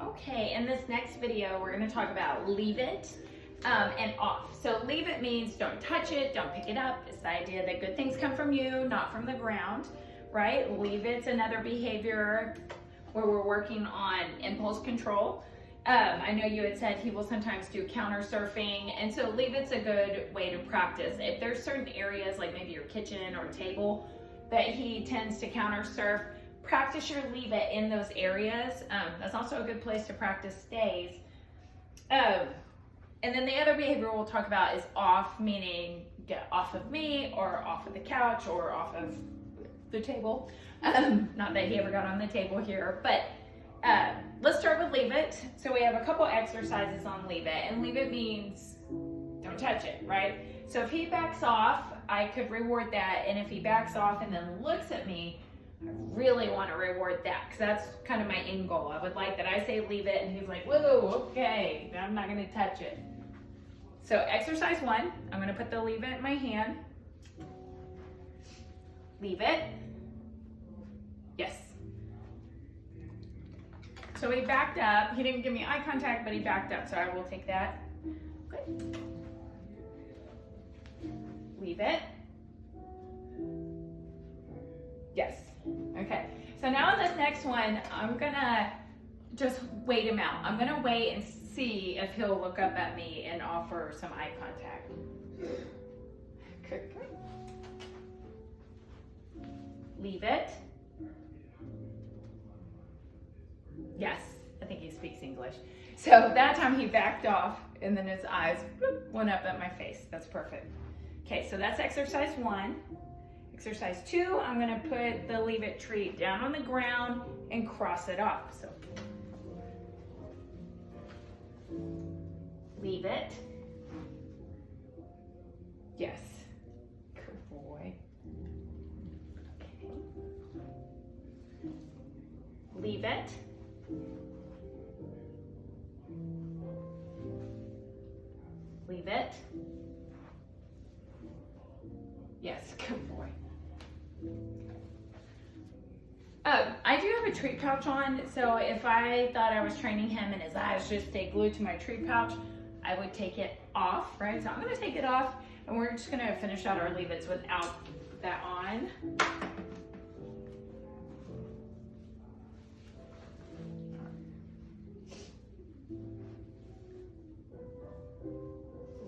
Okay, in this next video, we're gonna talk about leave it and off. So leave it means don't touch it, don't pick it up. It's the idea that good things come from you, not from the ground, right? Leave it's another behavior where we're working on impulse control. I know you had said he will sometimes do counter surfing, and so leave it's a good way to practice. If there's certain areas, like maybe your kitchen or table, that he tends to counter surf, practice your leave it in those areas. That's also a good place to practice stays. And then the other behavior we'll talk about is off, meaning get off of me or off of the couch or off of the table. Not that he ever got on the table here, but let's start with leave it. So we have a couple exercises on leave it, and leave it means don't touch it, right? So if he backs off, I could reward that, and if he backs off and then looks at me, I really want to reward that because that's kind of my end goal. I would like that I say leave it and he's like, whoa, okay, I'm not going to touch it. So exercise 1, I'm going to put the leave it in my hand. Leave it. Yes. So he backed up. He didn't give me eye contact, but he backed up, so I will take that. Good. Leave it. Yes. Okay, so now in this next one, I'm gonna just wait him out. I'm gonna wait and see if he'll look up at me and offer some eye contact. Good. Leave it. Yes, I think he speaks English. So that time he backed off and then his eyes went up at my face. That's perfect. Okay, so that's exercise 1. Exercise 2, I'm going to put the leave it treat down on the ground and cross it off. So leave it. Yes. Good boy. Okay. Leave it. Leave it. Yes, good boy. I do have a treat pouch on, so if I thought I was training him and his eyes just stay glued to my treat pouch, I would take it off, right? So I'm gonna take it off, and we're just gonna finish out our leave it's without that on.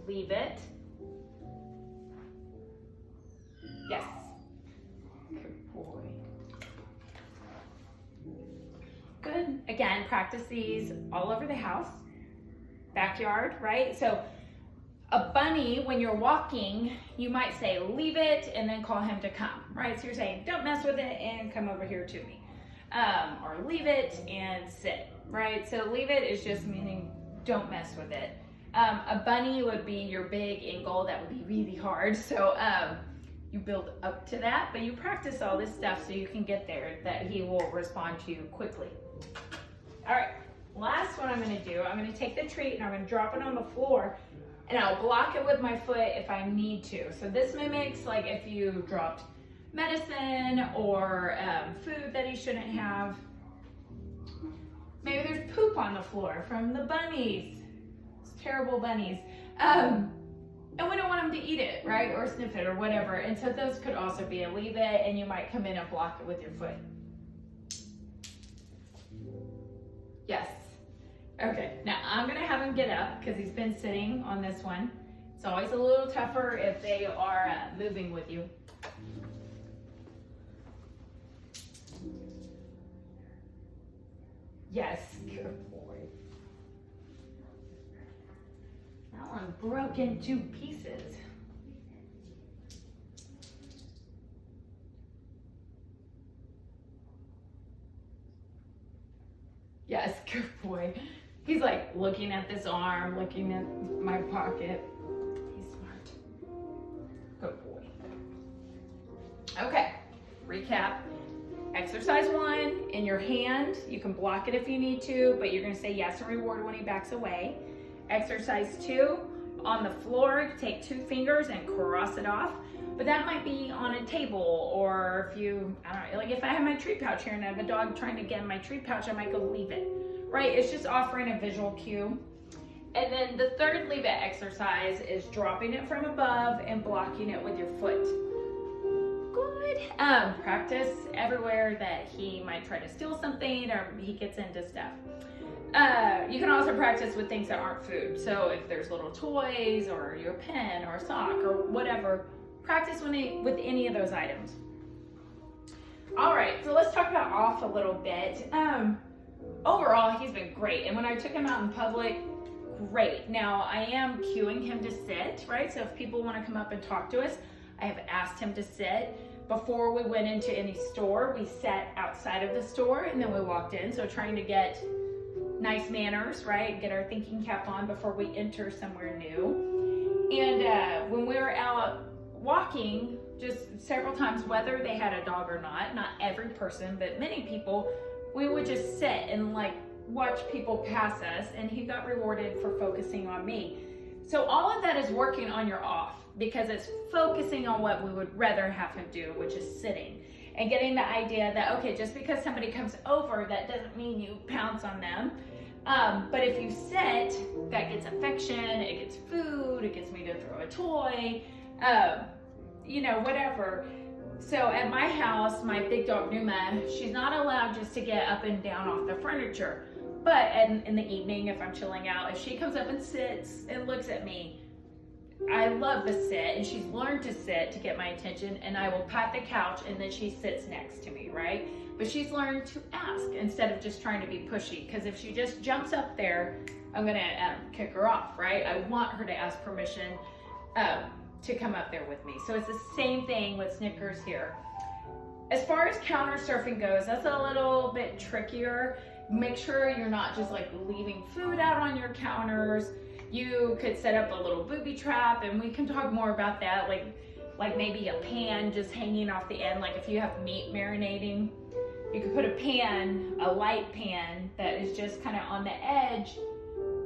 Leave it. Yes. Good boy. Good. Again, practice these all over the house, backyard, right? So a bunny, when you're walking, you might say, leave it, and then call him to come, right? So you're saying, don't mess with it and come over here to me. Or leave it and sit, right? So leave it is just meaning don't mess with it. A bunny would be your big end goal. That would be really hard. So you build up to that, but you practice all this stuff so you can get there, that he will respond to you quickly. All right, last one I'm gonna do, I'm gonna take the treat and I'm gonna drop it on the floor and I'll block it with my foot if I need to. So this mimics like if you dropped medicine or food that he shouldn't have. Maybe there's poop on the floor from the bunnies. Terrible bunnies. And we don't want them to eat it, right? Or sniff it or whatever. And so those could also be a leave it, and you might come in and block it with your foot. Yes. Okay, now I'm gonna have him get up because he's been sitting on this one. It's always a little tougher if they are moving with you. Yes, good boy. That one broke into pieces. Yes, good boy. He's like looking at this arm, looking at my pocket. He's smart. Good boy. Okay, recap. Exercise 1, in your hand, you can block it if you need to, but you're gonna say yes and reward when he backs away. Exercise 2, on the floor, take 2 fingers and cross it off. But that might be on a table, or if you, I don't know, like if I have my treat pouch here and I have a dog trying to get in my treat pouch, I might go leave it, right? It's just offering a visual cue. And then the third leave it exercise is dropping it from above and blocking it with your foot. Good. Practice everywhere that he might try to steal something or he gets into stuff. You can also practice with things that aren't food. So if there's little toys or your pen or a sock or whatever, practice with any of those items. All right, so let's talk about off a little bit. Overall, he's been great. And when I took him out in public, great. Now, I am cueing him to sit, right? So if people want to come up and talk to us, I have asked him to sit. Before we went into any store, we sat outside of the store and then we walked in. So trying to get nice manners, right? Get our thinking cap on before we enter somewhere new. And when we were out walking, just several times, whether they had a dog or not every person, but many people, we would just sit and like watch people pass us, and he got rewarded for focusing on me. So all of that is working on your off, because it's focusing on what we would rather have him do, which is sitting, and getting the idea that, okay, just because somebody comes over, that doesn't mean you pounce on them. But if you sit, that gets affection, it gets food, it gets me to throw a toy, whatever. So at my house, my big dog Numa, she's not allowed just to get up and down off the furniture. But in the evening, if I'm chilling out, if she comes up and sits and looks at me, I love to sit, and she's learned to sit to get my attention, and I will pat the couch and then she sits next to me, right? But she's learned to ask instead of just trying to be pushy, because if she just jumps up there, I'm gonna kick her off, right? I want her to ask permission to come up there with me. So it's the same thing with Snickers here. As far as counter surfing goes, that's a little bit trickier. Make sure you're not just like leaving food out on your counters. You could set up a little booby trap, and we can talk more about that, like maybe a pan just hanging off the end. Like if you have meat marinating, you could put a pan, a light pan that is just kind of on the edge,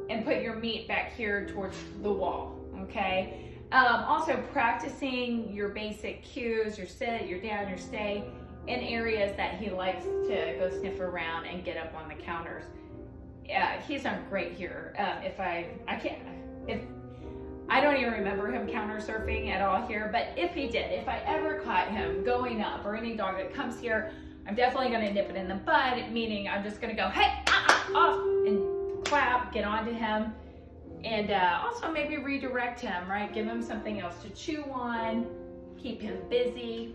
and put your meat back here towards the wall, okay? Also practicing your basic cues, your sit, your down, your stay, in areas that he likes to go sniff around and get up on the counters. He's done great here. If I don't even remember him counter surfing at all here, but if he did, if I ever caught him going up, or any dog that comes here, I'm definitely gonna nip it in the bud, meaning I'm just gonna go, hey, off, and clap, get onto him. And also maybe redirect him, right? Give him something else to chew on, keep him busy.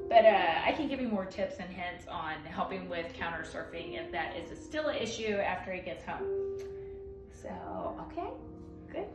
But I can give you more tips and hints on helping with counter surfing if that is still an issue after he gets home. So, okay, good.